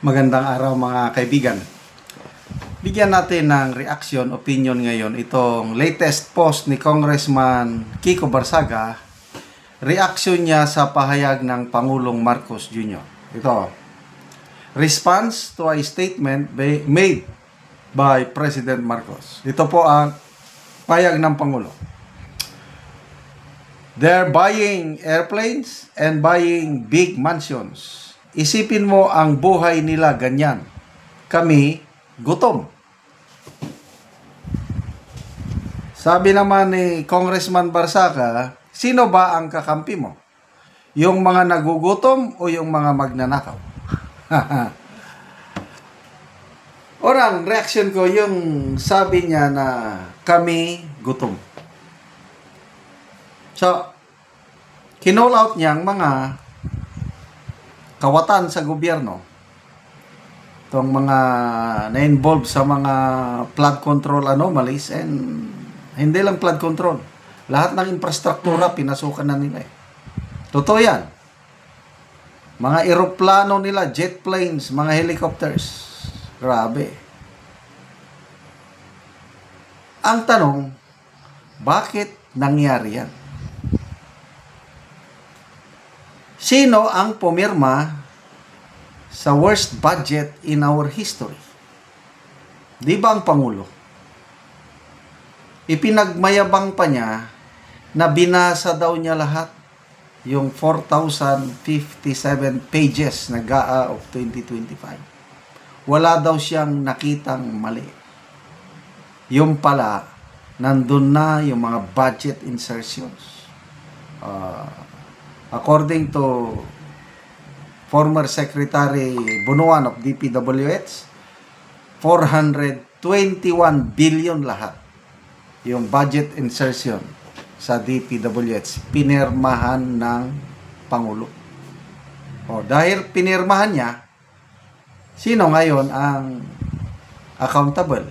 Magandang araw mga kaibigan. Bigyan natin ng reaction, opinion ngayon itong latest post ni Congressman Kiko Barsaga. Reaction niya sa pahayag ng Pangulong Marcos Jr. Ito, response to a statement made by President Marcos. Ito po ang pahayag ng Pangulo. They're buying airplanes and buying big mansions. Isipin mo ang buhay nila ganyan. Kami, gutom. Sabi naman ni Congressman Barsaga, sino ba ang kakampi mo? Yung mga nagugutom o yung mga magnanakaw? Orang, reaction ko yung sabi niya na kami gutom. So, kinall out niya ang mga kawatan sa gobyerno, itong mga na-involve sa mga flood control anomalies, and hindi lang flood control, lahat ng infrastruktura pinasukan na nila. Totoo yan. Mga eroplano nila, jet planes, mga helicopters, grabe. Ang tanong, bakit nangyari yan? Sino ang pumirma sa worst budget in our history? Di ba ang Pangulo? Ipinagmayabang pa niya na binasa daw niya lahat yung 4,057 pages na GAA of 2025. Wala daw siyang nakitang mali. Yung pala, nandun na yung mga budget insertions. According to former Secretary Bunuan of DPWH, 421 billion lahat yung budget insertion sa DPWH pinirmahan ng Pangulo. Dahil pinirmahan niya, sino ngayon ang accountable?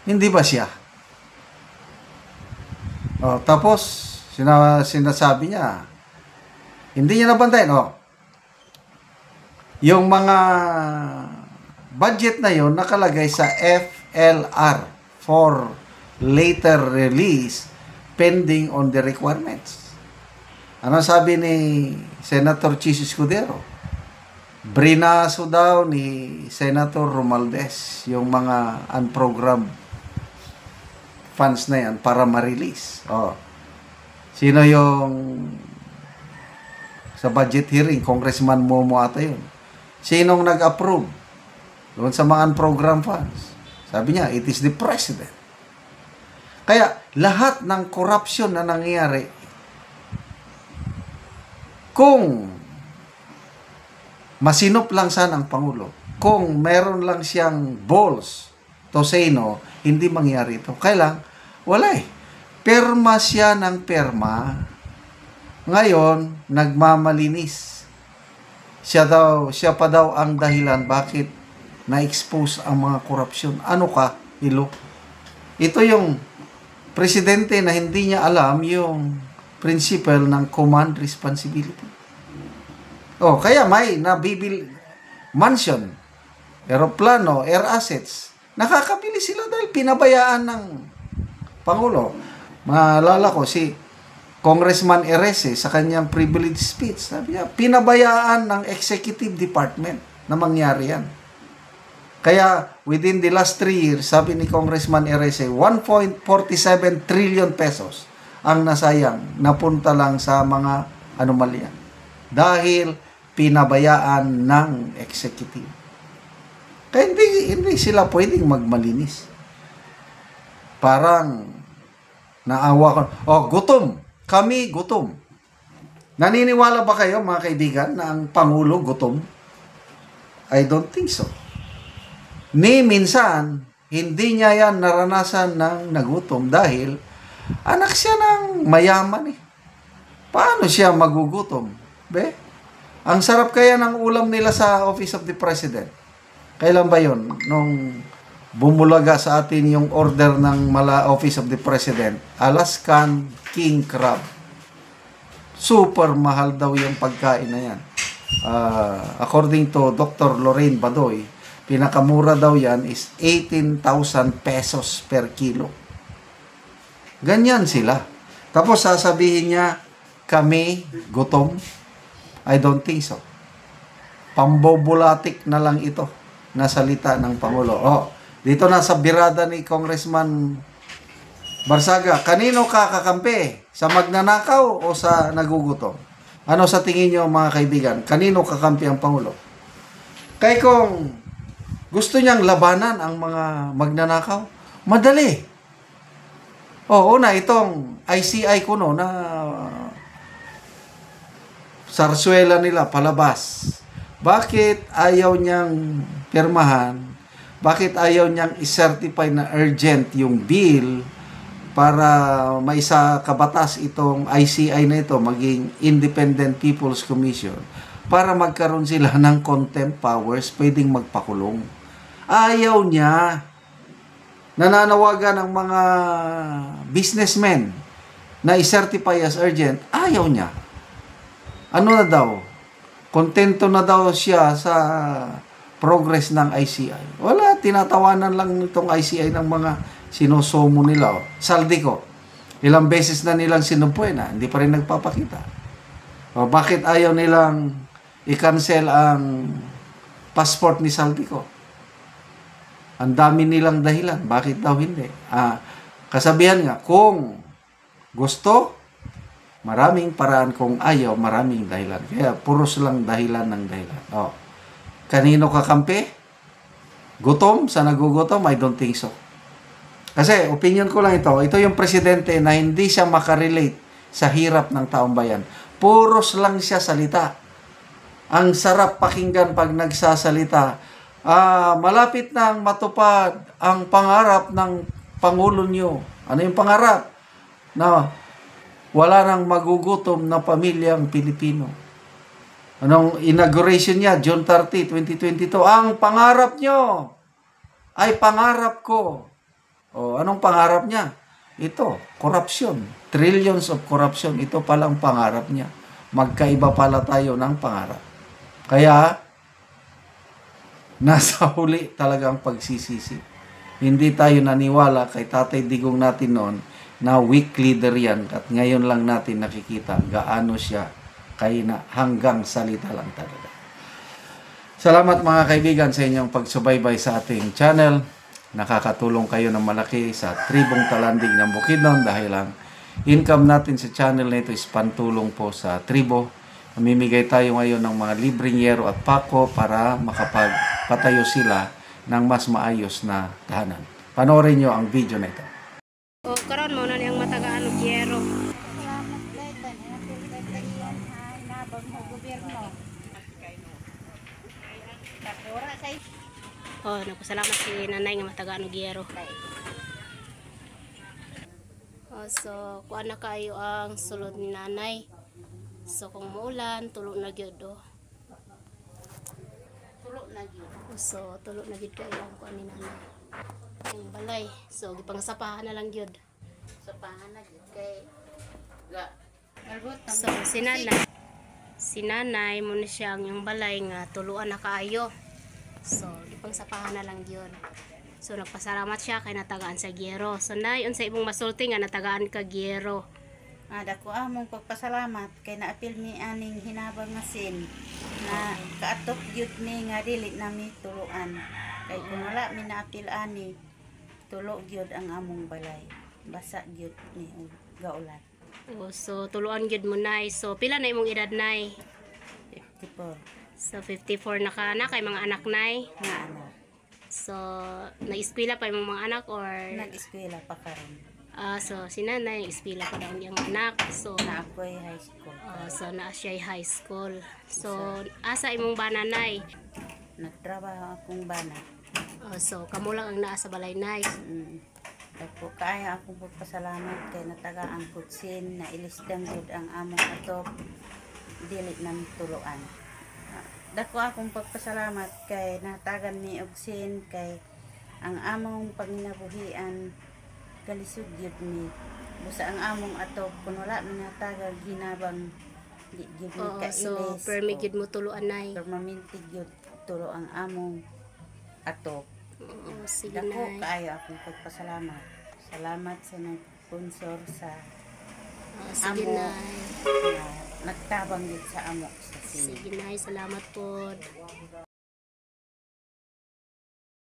Hindi ba siya? Tapos sinasabi niya, hindi niya nabantayan. Yung mga budget na yon nakalagay sa FLR for later release pending on the requirements. Ano sabi ni Senator Chis Escudero? Brinaso daw ni Senator Romualdez yung mga unprogrammed funds na yan para ma-release. Sino yung sa budget hearing? Congressman Momo ata yun. Sinong nag-approve doon sa mga unprogrammed funds? Sabi niya, it is the President. Kaya lahat ng corruption na nangyayari, kung masinop lang sana ang Pangulo, kung meron lang siyang balls to say no, hindi mangyari ito. Kailang, wala eh. Perma siya ng perma. Ngayon, nagmamalinis. Siya pa daw ang dahilan bakit na-expose ang mga korupsyon. Ano ka, Ilo? Ito yung presidente na hindi niya alam yung principle ng command responsibility. Kaya may nabibil mansion, aeroplano, air assets. Nakakabili sila dahil pinabayaan ng Pangulo. Maalala ko si Congressman Erese sa kanyang privilege speech. Sabi niya, pinabayaan ng executive department na mangyari yan. Kaya within the last 3 years, sabi ni Congressman Erese, 1.47 trillion pesos ang nasayang, napunta lang sa mga anomalya. Dahil pinabayaan ng executive. Kaya hindi sila pwedeng magmalinis. Parang naawa ko. Gutom. Kami gutom. Naniniwala ba kayo, mga kaibigan, na ang Pangulo gutom? I don't think so. Ni minsan, hindi niya yan naranasan ng nagutom dahil anak siya ng mayaman eh. Paano siya magugutom? Ang sarap kaya ng ulam nila sa Office of the President. Kailan ba yun? Nung bumulaga sa atin yung order ng Office of the President, Alaskan King Crab. Super mahal daw yung pagkain na yan. according to Dr. Lorraine Badoy, pinakamura daw yan is 18,000 pesos per kilo. Ganyan sila. Tapos sasabihin niya, kami gutom. I don't think so. Pambobulatik na lang ito na salita ng Pangulo. Dito na sa birada ni Congressman Barsaga, kanino ka kakampi? Sa magnanakaw o sa nagugutom? Ano sa tingin niyo mga kaibigan? Kanino kakampi ang Pangulo? Kaya kung gusto niyang labanan ang mga magnanakaw, madali. Una, itong ICI kuno na sarswela nila palabas. Bakit ayaw niyang pirmahan? Bakit ayaw niyang i-certify na urgent yung bill para maisa kabatas itong ICI na ito maging Independent People's Commission para magkaroon sila ng contempt powers, pwedeng magpakulong. Ayaw niya. Nananawagan ng mga businessmen na i-certify as urgent. Ayaw niya. Ano na daw? Kontento na daw siya sa progress ng ICI. Wala, tinatawanan lang itong ICI ng mga sinusumo nila. Saldico, ilang beses na nilang sinupuin na, hindi pa rin nagpapakita. Bakit ayaw nilang i-cancel ang passport ni Saldico? Ang dami nilang dahilan. Bakit daw hindi? Kasabihan nga, kung gusto, maraming paraan. Kung ayaw, maraming dahilan. Kaya puros lang dahilan ng dahilan. Kanino kakampi? Gutom? Sa nagugutom? I don't think so. Kasi, opinion ko lang ito. Ito yung presidente na hindi siya makarelate sa hirap ng taong bayan. Puros lang siya salita. Ang sarap pakinggan pag nagsasalita. Malapit nang matupad ang pangarap ng Pangulo nyo. Ano yung pangarap? Na wala nang magugutom na pamilyang Pilipino. Anong inauguration niya? June 30, 2022. Ang pangarap nyo ay pangarap ko. Anong pangarap niya? Ito, corruption. Trillions of corruption. Ito palang pangarap niya. Magkaiba pala tayo ng pangarap. Kaya, nasa huli talagang pagsisisi. Hindi tayo naniwala kay Tatay Digong natin noon na weak leader yan. At ngayon lang natin nakikita gaano siya kaya hanggang salita lang talaga. Salamat mga kaibigan sa inyong pagsubaybay sa ating channel. Nakakatulong kayo ng malaki sa tribong talandig ng Bukidnon dahil ang income natin sa channel na ito is pantulong po sa tribo. Mamimigay tayo ngayon ng mga libreng yero at pako para makapagpatayo sila ng mas maayos na tahanan. Panoorin nyo ang video na ito. Karon mo na niyang matagaan og yero. Nagpasalamat si nanay nga matagaan og yero. So kuan na kayo ang sulod ni nanay. So kung muulan, tulo na gyud Tulo na gyud. So tulo na gyud kayo ang kuan ni nanay. Ang balay. So gipangsapahan na lang gyud. Sapahan na gyud kay So si nanay mo na siyang yung balay nga tuluan na kaayo. So gipangsapahan na lang gyud. So nagpasalamat siya kay natagaan sa gyero. So nay unsa imong masulti nga natagaan ka gyero? Dako among pagpasalamat kay naapil mi aning hinabang masin na kaatok gyud ni nga dili nami tuluan. Kay kung wala mi naapil ani tulo gyud ang among balay. Basa gyud ni gaulan. So tuluan gyud mo nay. So pila na imong edad nay? 54 So 54 na ka na kay mga anak nay. nga anak. So nag-eskwela pa imong mga anak or Nag-eskwela pa karon. So si nanay nag-eskwela pa daw ang anak. So Na ako'y high school. so naa siya high school. So asa imong bananay? Nagtrabaho akong bana. So kamo lang ang naa sa balay nay. Dako kaya akong pagpasalamat kay natagaan kutsin na ilisdang gud ang among atop dili nami tuluan. Dako akong pagpasalamat kay natagan mi og sin kay ang among panginabuhian kalisod gyud mi busa ang among atop kun wala mi natagag hinabang di gyud mo Oo, so kailis. permi gyud mo tuluan nay. Permanente gyud tulo ang among ato. Oo, sige Dako nay. kaayo akong pagpasalamat. Salamat sa nag-sponsor sa Oo, sige amo nay. na nagtabang gyud sa amo sa sini. Sige nay, salamat po.